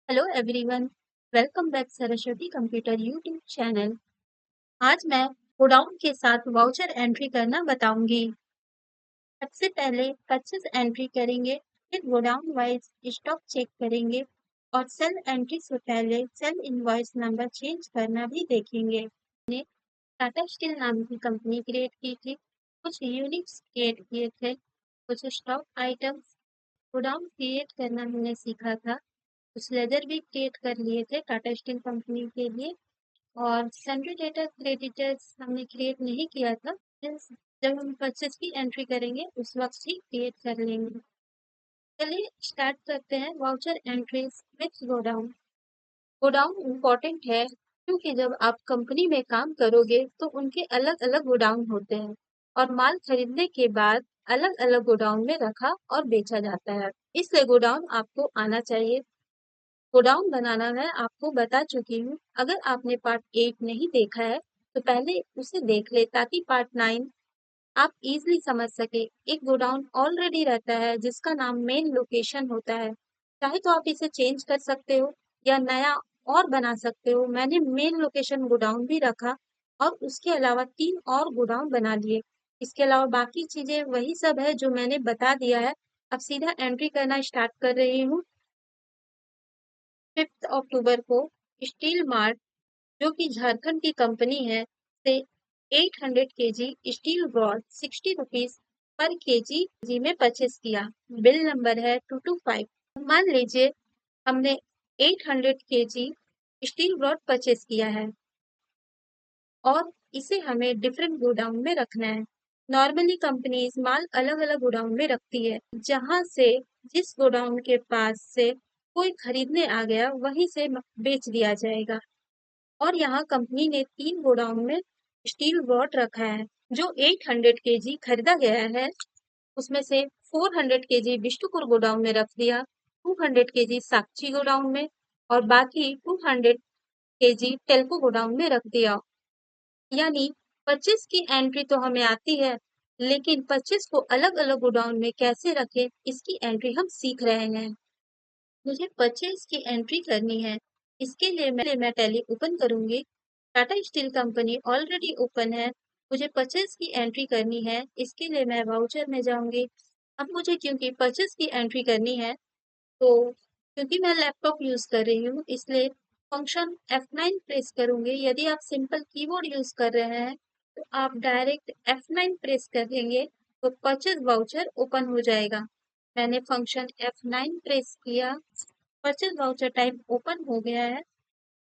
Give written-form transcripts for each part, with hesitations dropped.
Hello everyone. Welcome back Saraswati computer YouTube channel. आज मैं godown के साथ वाउचर एंट्री करना बताऊंगी। सबसे पहले परचेज एंट्री करेंगे, फिर गोडाउन वाइज स्टॉक चेक करेंगे और सेल एंट्री से पहले सेल इनवॉइस नंबर चेंज करना भी देखेंगे। मैंने टाटा स्टील नाम की कंपनी क्रिएट की थी, कुछ यूनिट्स क्रिएट किए थे, कुछ स्टॉक आइटम्स गोडाउन क्रिएट करना हमने सीखा था, कुछ लेजर भी क्रिएट कर लिए थे टाटा स्टील कंपनी के लिए। और सन्ड्री डेटा क्रेडिटर्स हमने क्रिएट नहीं किया था, जब हम परचेज की एंट्री करेंगे उस वक्त ही क्रिएट कर लेंगे। चलिए स्टार्ट करते हैं voucher entries with godown. Godown important है क्योंकि जब आप कंपनी में काम करोगे तो उनके अलग अलग गोडाउन होते हैं और माल खरीदने के बाद अलग अलग गोडाउन में रखा और बेचा जाता है, इसलिए गोडाउन आपको आना चाहिए। गोडाउन बनाना मैं आपको बता चुकी हूँ। अगर आपने पार्ट 8 नहीं देखा है तो पहले उसे देख ले ताकि पार्ट 9 आप इजीली समझ सके। एक गोडाउन ऑलरेडी रहता है जिसका नाम मेन लोकेशन होता है। चाहे तो आप इसे चेंज कर सकते हो या नया और बना सकते हो। मैंने मेन लोकेशन गोडाउन भी रखा और उसके अलावा 3 और गोडाउन बना लिए। इसके अलावा बाकी चीजें वही सब है जो मैंने बता दिया है। अब सीधा एंट्री करना स्टार्ट कर रही हूँ। 5 अक्टूबर को स्टील मार्ट, जो कि झारखंड की कंपनी है, से 800 KG steel rod 60 rupees per KG में परचेस किया। बिल नंबर है 225। मान लीजिए हमने 800 केजी स्टील रॉड परचेस किया है और इसे हमें डिफरेंट गोडाउन में रखना है। नॉर्मली कंपनीज माल अलग अलग गोडाउन में रखती है, जहां से जिस गोडाउन के पास से कोई खरीदने आ गया वहीं से बेच दिया जाएगा। और यहाँ कंपनी ने 3 गोडाउन में स्टील रॉड रखा है। जो 800 केजी खरीदा गया है उसमें से 400 केजी बिष्टुपुर गोडाउन में रख दिया, 200 केजी साक्षी गोडाउन में और बाकी 200 केजी टेल्को गोडाउन में रख दिया। यानी 25 की एंट्री तो हमें आती है, लेकिन 25 को अलग अलग गोडाउन में कैसे रखें इसकी एंट्री हम सीख रहे हैं। मुझे 25 की एंट्री करनी है। इसके लिए मैं टैली ओपन करूंगी। Tata steel company already open है। मुझे 25 की एंट्री करनी है, इसके लिए मैं वाउचर में जाऊंगी। अब मुझे क्योंकि 25 की एंट्री करनी है तो क्योंकि मैं लैपटॉप यूज कर रही हूँ इसलिए फंक्शन F9 प्रेस करूंगी। यदि आप सिंपल कीबोर्ड यूज कर रहे हैं तो आप डायरेक्ट F9 प्रेस करेंगे तो परचेज वाउचर ओपन हो जाएगा। मैंने फंक्शन F9 प्रेस किया, परचेज वाउचर टाइप ओपन हो गया है।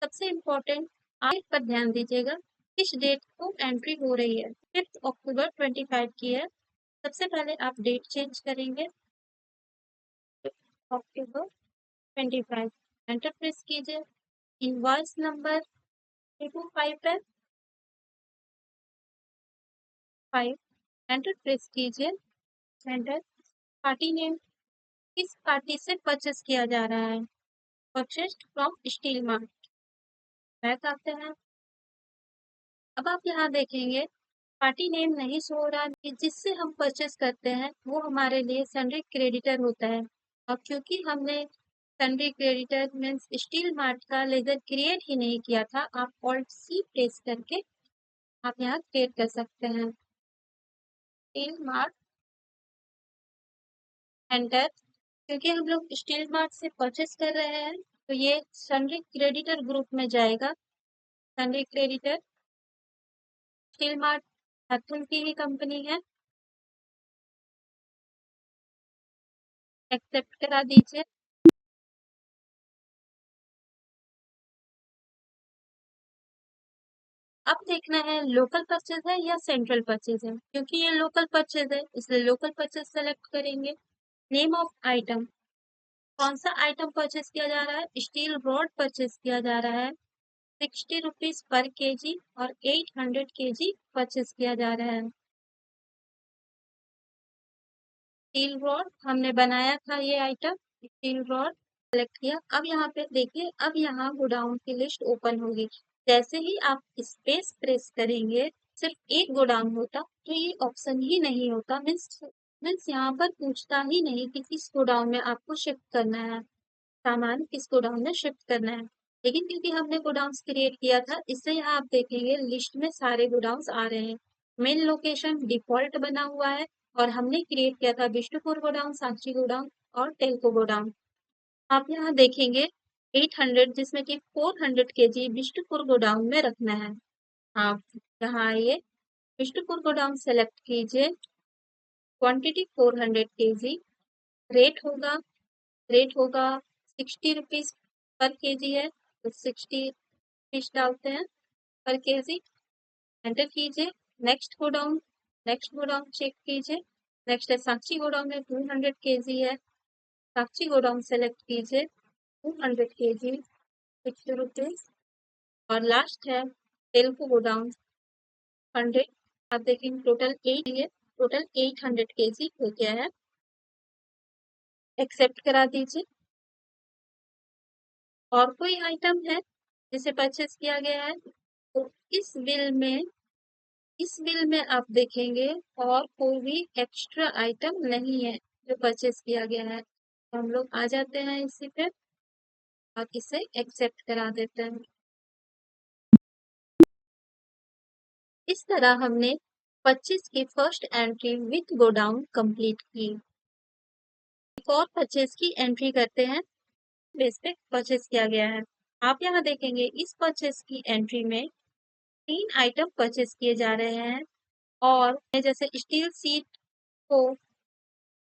सबसे इम्पोर्टेंट डेट पर ध्यान दीजिएगा, किस डेट को एंट्री हो रही है। 5 अक्टूबर 25 की है। सबसे पहले आप डेट चेंज करेंगे, अक्टूबर 25। एंटर प्रेस कीजिए। इनवॉइस नंबर 225 है 5। एंटर प्रेस कीजिए। एंटर। पार्टी नेम, किस पार्टी से परचेस किया जा रहा है। Purchased from steel mart. Back आते हैं। अब आप यहाँ देखेंगे पार्टी नेम नहीं शो हो रहा है। जिससे हम परचेस करते हैं वो हमारे लिए सन्ड्री क्रेडिटर होता है। और क्योंकि हमने sundry creditor means steel mart का लेजर क्रिएट ही नहीं किया था, आप ऑल्ट सी प्रेस करके आप यहाँ क्रिएट कर सकते हैं। Steel mart, enter. क्योंकि हम लोग स्टील मार्ट से परचेस कर रहे हैं तो ये सन्ड्री क्रेडिटर ग्रुप में जाएगा। Sundry creditor steel mart Jharkhand की ही कंपनी है। एक्सेप्ट करा दीजिए। अब देखना है लोकल परचेज है या सेंट्रल परचेज है। क्योंकि ये लोकल परचेज है इसलिए लोकल परचेज सेलेक्ट करेंगे। नेम ऑफ आइटम, कौन सा आइटम परचेज किया जा रहा है। स्टील रॉड परचेज किया जा रहा है 60 रुपीज पर केजी और 800 केजी परचेज किया जा रहा है। स्टील रॉड हमने बनाया था ये आइटम, स्टील रॉड सेलेक्ट किया। अब यहाँ पे देखिए, अब यहाँ गोडाउन की लिस्ट ओपन होगी। जैसे ही आप स्पेस प्रेस करेंगे सिर्फ एक गोडाउन होता तो ये ऑप्शन ही नहीं होता। मीन्स यहाँ पर पूछता ही नहीं कि किस गोडाउन में आपको शिफ्ट करना है। सामान किस गोडाउन में शिफ्ट करना है। लेकिन क्योंकि हमने गोडाउन्स क्रिएट किया था, इसलिए यहाँ आप देखेंगे लिस्ट में सारे गोडाउन्स आ रहे हैं। मेन लोकेशन डिफॉल्ट बना हुआ है और हमने क्रिएट किया था बिष्टुपुर गोडाउन, सांची गोडाउन और टेल्को गोडाउन। आप यहाँ देखेंगे 800 जिसमें कि 400 केजी बिष्टुपुर गोडाउन में रखना है। आप यहाँ आइए, बिष्टुपुर गोडाउन सेलेक्ट कीजिए, क्वांटिटी 400 केजी, रेट होगा 60 रुपीज पर केजी है, तो 60 रुपीज डालते हैं पर केजी, एंटर कीजिए। नेक्स्ट गोडाउन चेक कीजिए। नेक्स्ट है सांची गोडाउन में 200 केजी है, सांची गोडाउन सेलेक्ट कीजिए, 200 केजी 60 रुपीज। और लास्ट है तेलुगु गोडाउन 100। आप देखेंगे टोटल 800 केजी हो गया है। एक्सेप्ट करा दीजिए। और कोई आइटम है जिसे परचेस किया गया है, तो इस बिल में आप देखेंगे और कोई भी एक्स्ट्रा आइटम नहीं है जो परचेस किया गया है। तो हम लोग आ जाते हैं इसी पे और इसे एक्सेप्ट करा देते हैं। इस तरह हमने 25 की first entry with godown complete की। एक और परचेस की एंट्री करते हैं, बेस पे परचेस किया गया है। आप यहाँ देखेंगे इस परचेस की एंट्री में 3 आइटम परचेस किए जा रहे हैं और जैसे स्टील सीट को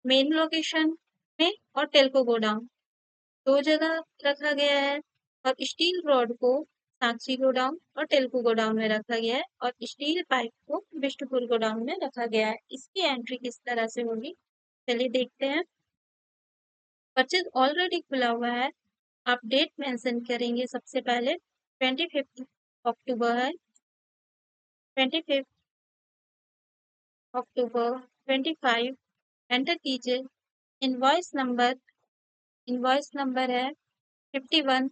मेन लोकेशन में और टेल्को गोडाउन 2 जगह रखा गया है और स्टील रॉड को सांची गोडाउन और टेल्को गोडाउन में रखा गया है और स्टील पाइप को बिष्टुपुर गोडाउन में रखा गया है। इसकी एंट्री किस तरह से होगी, चलिए देखते हैं। परचेज ऑलरेडी खुला हुआ है। आप डेट मेंशन करेंगे, सबसे पहले 25 अक्टूबर है, 25 अक्टूबर 25 एंटर कीजिए। इनवॉइस नंबर है 51,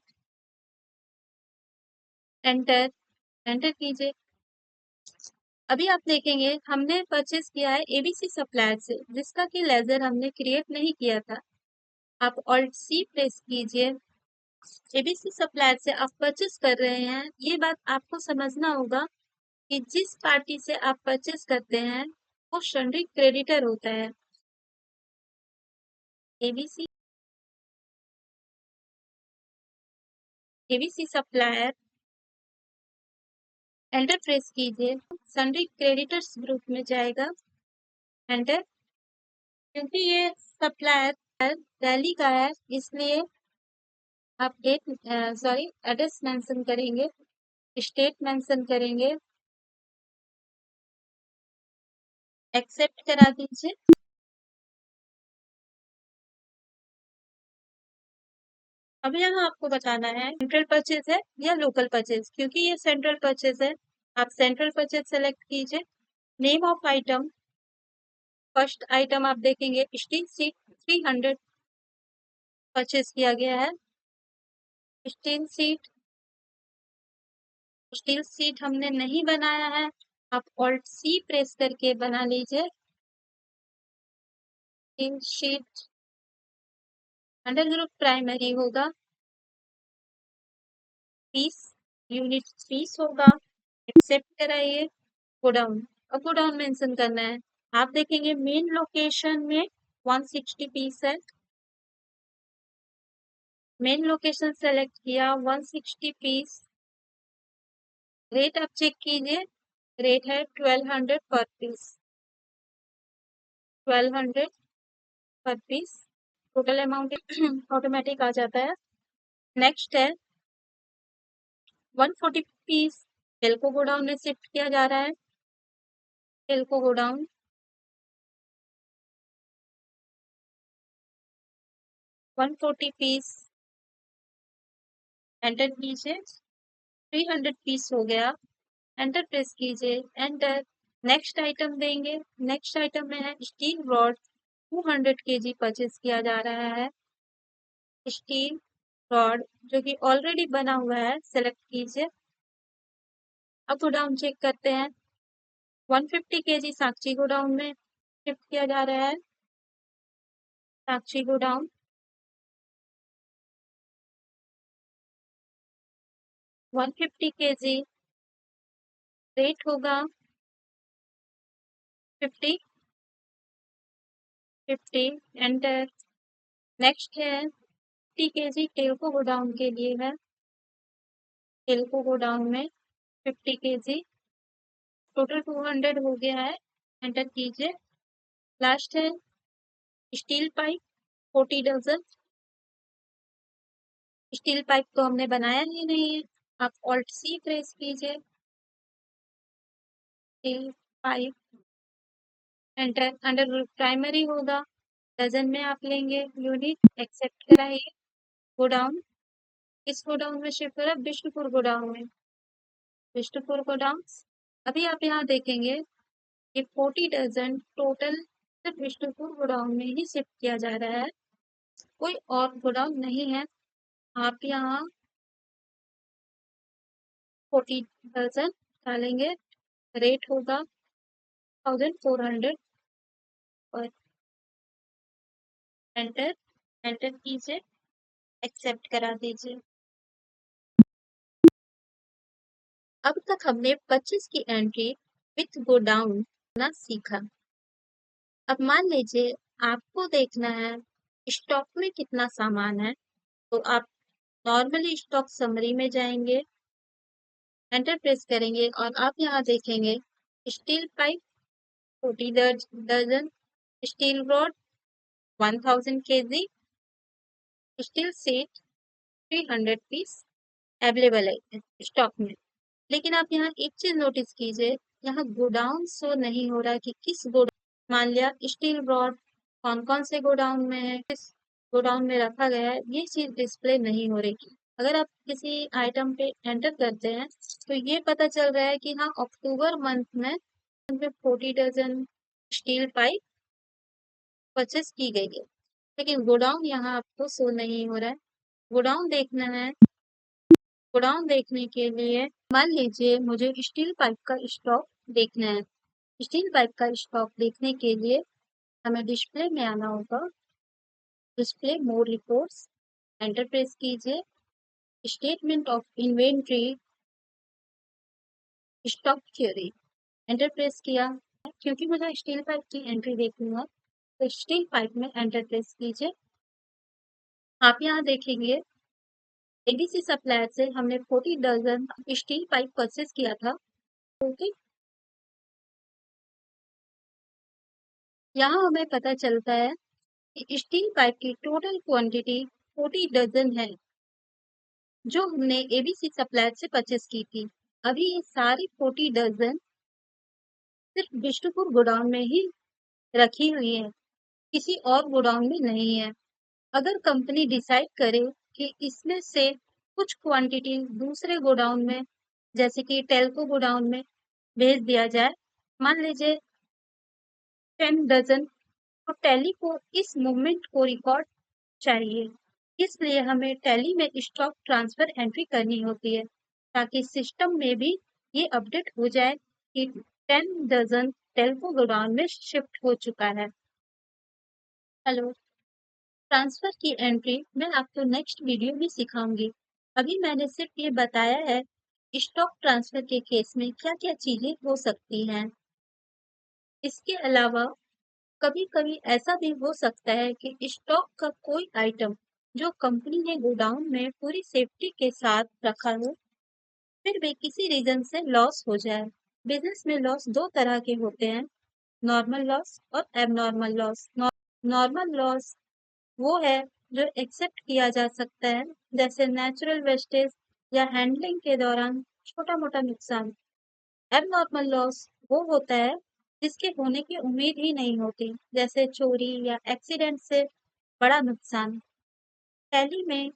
एंटर कीजिए। अभी आप देखेंगे हमने परचेस किया है एबीसी सप्लायर से, जिसका कि लेजर हमने क्रिएट नहीं किया था। आप ऑल्ट सी प्रेस कीजिए। एबीसी सप्लायर से आप परचेस कर रहे हैं, ये बात आपको समझना होगा कि जिस पार्टी से आप परचेस करते हैं वो सन्ड्री क्रेडिटर होता है। एबीसी सप्लायर एंटर प्रेस कीजिए, सन्ड्री क्रेडिटर्स ग्रुप में जाएगा, एंटर। क्योंकि ये सप्लायर दिल्ली का है, इसलिए आप एड्रेस मेंशन करेंगे, स्टेट मेंशन करेंगे, एक्सेप्ट करा दीजिए। अब यहाँ आपको बताना है सेंट्रल परचेज है या लोकल परचेज। क्योंकि ये सेंट्रल परचेज है, आप सेंट्रल परचेज सेलेक्ट कीजिए। Name of item, first item आप देखेंगे स्टील सीट 300 परचेज किया गया है। स्टील सीट हमने नहीं बनाया है, आप ऑल्ट सी प्रेस करके बना लीजिए। Steel sheet under group primary होगा, यूनिट पीस होगा, एक्सेप्ट कराइए। गोडाउन, अब गोडाउन मेंशन करना है। आप देखेंगे मेन लोकेशन में 160 पीस है, मेन लोकेशन सेलेक्ट किया, 160 पीस। रेट आप चेक कीजिए, रेट है 1200 पर पीस, 1200 पर पीस। टोटल अमाउंट ऑटोमेटिक आ जाता है। नेक्स्ट है 140 पीस टेल्को गोडाउन में शिफ्ट किया जा रहा है। टेल्को गोडाउन 140 पीस एंटर कीजिए। 300 पीस हो गया, एंटर प्रेस कीजिए, एंटर। नेक्स्ट आइटम देंगे, नेक्स्ट आइटम में है स्टील रॉड 200 केजी परचेस किया जा रहा है। स्टील रॉड जो कि ऑलरेडी बना हुआ है, सेलेक्ट कीजिए। अब गोडाउन चेक करते हैं। 150 केजी साक्षी गोडाउन में शिफ्ट किया जा रहा है। साक्षी गोडाउन 150 केजी रेट होगा 50 50 एंटर। नेक्स्ट है 50 केजी टेल्को गोडाउन के लिए है। टेल्को गोडाउन में 50 केजी टोटल 200 हो गया है, एंटर कीजिए। लास्ट है steel pipe 40 dozen. Steel pipe तो हमने बनाया ही नहीं है, आप ऑल्ट सी प्रेस कीजिए। Steel pipe enter. Under primary होगा, डजन में आप लेंगे। यूनिट एक्सेप्ट कराइए। गोडाउन किस गोडाउन में शिफ्ट करा? बिष्टुपुर गोडाउन में। बिष्टुपुर गोडाउन अभी आप यहाँ देखेंगे ये 40 डजन टोटल सिर्फ बिष्टुपुर गोडाउन में ही शिफ्ट किया जा रहा है, कोई और गोडाउन नहीं है। आप यहाँ 40 डजन डालेंगे, रेट होगा 1400 और एंटर। एंटर कीजिए, एक्सेप्ट करा दीजिए। अब तक हमने 25 की एंट्री विथ गोडाउन ना सीखा। अब मान लीजिए आपको देखना है स्टॉक में कितना सामान है, तो आप नॉर्मली स्टॉक समरी में जाएंगे, एंटर प्रेस करेंगे और आप यहाँ देखेंगे steel pipe 40 dozen, steel rod 1000 KG, steel sheet 300 piece available है स्टॉक में। लेकिन आप यहाँ एक चीज नोटिस कीजिए, यहाँ गोडाउन शो नहीं हो रहा कि किस गोडाउन। मान लिया स्टील रॉड कौन कौन से गोडाउन में है, किस गोडाउन में रखा गया है, ये चीज डिस्प्ले नहीं हो रही। अगर आप किसी आइटम पे एंटर करते हैं तो ये पता चल रहा है कि हाँ अक्टूबर मंथ में 40 डजन स्टील पाइप परचेस की गई है, लेकिन गोडाउन यहाँ आपको शो नहीं हो रहा है। गोडाउन देखना है, गोडाउन देखने के लिए मान लीजिए मुझे स्टील पाइप का स्टॉक देखना है। स्टील पाइप का स्टॉक देखने के लिए हमें डिस्प्ले में आना होगा। डिस्प्ले मोर रिपोर्ट्स, एंटर प्रेस कीजिए। Statement of inventory stock theory, enter press किया। क्योंकि मुझे स्टील पाइप की एंट्री देखनी है तो स्टील पाइप में एंटर प्रेस कीजिए। आप यहाँ देखेंगे एबीसी सप्लायर से हमने 40 डजन स्टील पाइप परचेस किया था। ओके, यहाँ हमें पता चलता है कि स्टील पाइप की टोटल क्वांटिटी 40 डजन है जो हमने एबीसी सप्लायर से परचेस की थी। अभी ये सारी 40 डजन सिर्फ बिष्टुपुर गोडाउन में ही रखी हुई है, किसी और गोडाउन में नहीं है। अगर कंपनी डिसाइड करे कि इसमें से कुछ क्वांटिटी दूसरे गोडाउन में जैसे कि टेल्को गोडाउन में भेज दिया जाए, मान लीजिए 10 डजन, तो टैली को इस मूवमेंट को रिकॉर्ड चाहिए, इसलिए हमें टैली में स्टॉक ट्रांसफर एंट्री करनी होती है ताकि सिस्टम में भी ये अपडेट हो जाए कि 10 डजन टेल्को गोडाउन में शिफ्ट हो चुका है। हेलो, ट्रांसफर की एंट्री मैं आपको नेक्स्ट वीडियो में सिखाऊंगी। अभी मैंने सिर्फ ये बताया है स्टॉक ट्रांसफर के केस में क्या क्या चीजें हो सकती हैं। इसके अलावा कभी कभी ऐसा भी हो सकता है कि स्टॉक का कोई आइटम जो कंपनी ने गोडाउन में पूरी सेफ्टी के साथ रखा हो फिर भी किसी रीजन से लॉस हो जाए। बिजनेस में लॉस दो तरह के होते हैं, नॉर्मल लॉस और एबनॉर्मल लॉस। नॉर्मल लॉस वो है जो एक्सेप्ट किया जा सकता है, जैसे नेचुरल वेस्टेज या हैंडलिंग के दौरान छोटा मोटा नुकसान। एबनॉर्मल लॉस वो होता है जिसके होने की उम्मीद ही नहीं होती, जैसे चोरी या एक्सीडेंट से बड़ा नुकसान। टैली में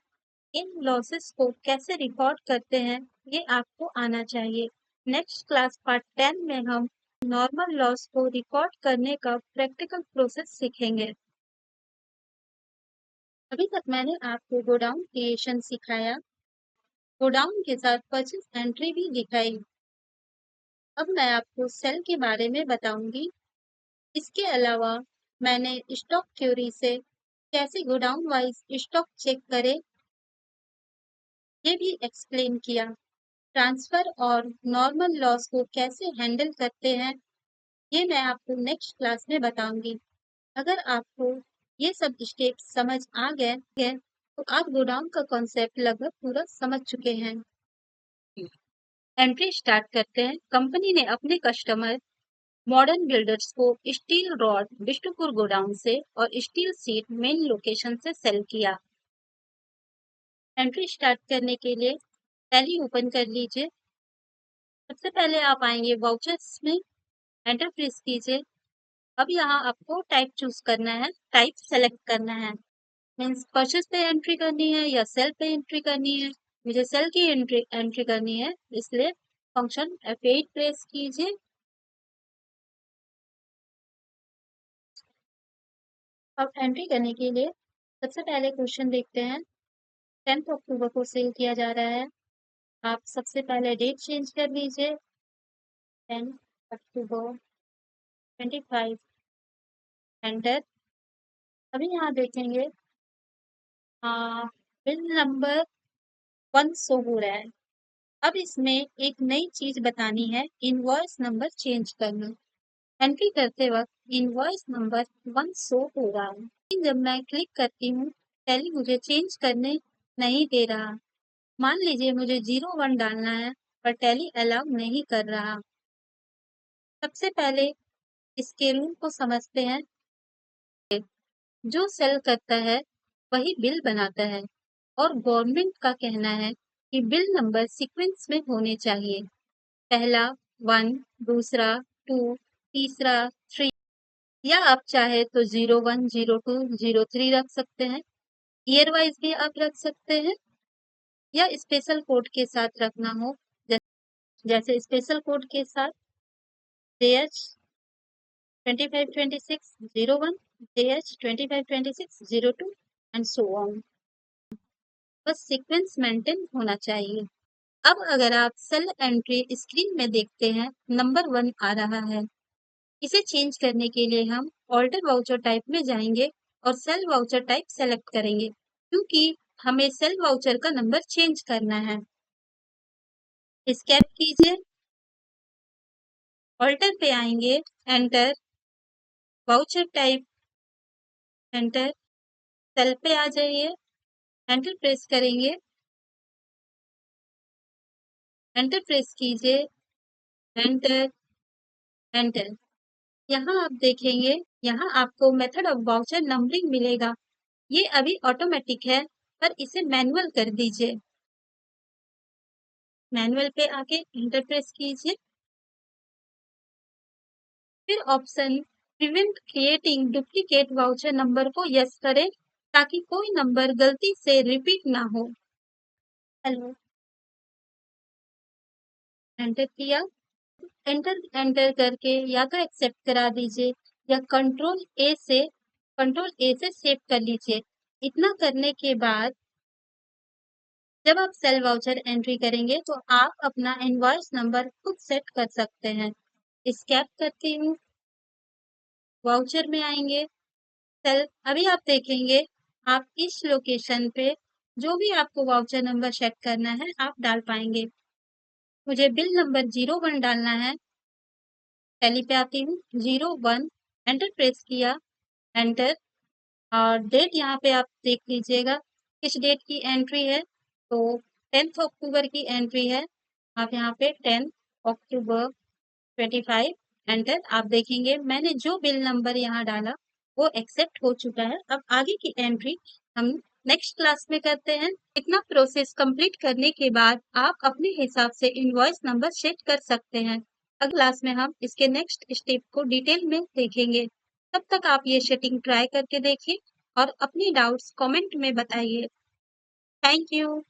इन लॉसेस को कैसे रिकॉर्ड करते हैं ये आपको आना चाहिए। नेक्स्ट क्लास पार्ट 10 में हम नॉर्मल लॉस को रिकॉर्ड करने का प्रैक्टिकल प्रोसेस सीखेंगे। अभी तक मैंने आपको गोडाउन क्रिएशन सिखाया, गोडाउन के साथ परचेस एंट्री भी दिखाई। अब मैं आपको सेल के बारे में बताऊंगी। इसके अलावा मैंने स्टॉक थ्योरी से कैसे गोडाउन वाइज स्टॉक चेक करें ये भी एक्सप्लेन किया। ट्रांसफर और नॉर्मल लॉस को कैसे हैंडल करते हैं, ये मैं आपको नेक्स्ट क्लास में बताऊंगी। अगर आपको ये सब स्टेप्स समझ आ गए तो आप गोडाउन का कॉन्सेप्ट लगभग पूरा समझ चुके हैं। एंट्री स्टार्ट करते हैं। कंपनी ने अपने कस्टमर मॉडर्न बिल्डर्स को स्टील रॉड बिष्टुपुर गोडाउन से और स्टील सीट मेन लोकेशन से सेल किया। एंट्री स्टार्ट करने के लिए टैली ओपन कर लीजिए। सबसे पहले आप आएंगे वाउचर्स में, एंटर प्रेस कीजिए। अब यहाँ आपको टाइप चूज करना है, टाइप सेलेक्ट करना है। मीन्स परचेस पे एंट्री करनी है या सेल पे एंट्री करनी है। मुझे सेल की एंट्री करनी है, इसलिए फंक्शन F8 प्रेस कीजिए। अब एंट्री करने के लिए सबसे पहले क्वेश्चन देखते हैं। 10 अक्टूबर को सेल किया जा रहा है। आप सबसे पहले डेट चेंज कर लीजिए, 10 अक्टूबर 25, एंटर। अभी यहाँ देखेंगे बिल नंबर 1 शो हो रहा है। अब इसमें एक नई चीज बतानी है, इनवॉइस नंबर चेंज करना। एंट्री करते वक्त इनवॉइस नंबर 1 शो हो रहा है, लेकिन जब मैं क्लिक करती हूँ टैली मुझे चेंज करने नहीं दे रहा। मान लीजिए मुझे 01 डालना है पर टैली अलाउ नहीं कर रहा। सबसे पहले इसके रूल को समझते हैं। जो सेल करता है वही बिल बनाता है और गवर्नमेंट का कहना है कि बिल नंबर सीक्वेंस में होने चाहिए। पहला 1, दूसरा 2, तीसरा 3, या आप चाहे तो 01, 02, 03 रख सकते हैं। ईयर वाइज भी आप रख सकते हैं या स्पेशल कोड के साथ रखना हो, जैसे स्पेशल कोड के साथ JH 252601, JH 252602 and so on. बस सीक्वेंस मेंटेन होना चाहिए। अब अगर आप सेल एंट्री स्क्रीन में देखते हैं, नंबर 1 आ रहा है। इसे चेंज करने के लिए हम ऑल्टर वाउचर टाइप में जाएंगे और सेल वाउचर टाइप सेलेक्ट करेंगे, क्योंकि हमें सेल वाउचर का नंबर चेंज करना है। एस्केप कीजिए, ऑल्टर पे आएंगे, enter, voucher type, enter, sale पे आ जाइए, एंटर प्रेस करेंगे, एंटर प्रेस कीजिए, एंटर, एंटर। यहाँ आप देखेंगे, यहाँ आपको मेथड ऑफ वाउचर नंबरिंग मिलेगा। ये अभी ऑटोमेटिक है, पर इसे मैनुअल कर दीजिए। मैनुअल पे आके एंटर प्रेस कीजिए, फिर option prevent creating duplicate voucher number को यस करें ताकि कोई नंबर गलती से रिपीट ना हो। हेलो, एंटर किया। एंटर करके या तो एक्सेप्ट करा दीजिए या कंट्रोल ए से सेव कर लीजिए। इतना करने के बाद जब आप सेल वाउचर एंट्री करेंगे तो आप अपना इनवॉइस नंबर खुद सेट कर सकते हैं। स्कैप करती हूँ, वाउचर में आएंगे, सेल। अभी आप देखेंगे आप इस लोकेशन पे जो भी आपको वाउचर नंबर सेट करना है आप डाल पाएंगे। मुझे बिल नंबर 01 डालना है, टैली पे आती हूँ, 01, एंटर प्रेस किया, एंटर। और डेट यहाँ पे आप देख लीजिएगा किस डेट की एंट्री है, तो 10 अक्टूबर की एंट्री है। आप यहाँ पे 10 अक्टूबर 25, एंटर। आप देखेंगे मैंने जो बिल नंबर यहाँ डाला वो एक्सेप्ट हो चुका है। अब आगे की एंट्री हम नेक्स्ट क्लास में करते हैं। इतना प्रोसेस कंप्लीट करने के बाद आप अपने हिसाब से इनवॉइस नंबर सेट कर सकते हैं। अगली क्लास में हम इसके नेक्स्ट स्टेप को डिटेल में देखेंगे। तब तक आप ये सेटिंग ट्राई करके देखिए और अपनी डाउट्स कमेंट में बताइए। Thank you.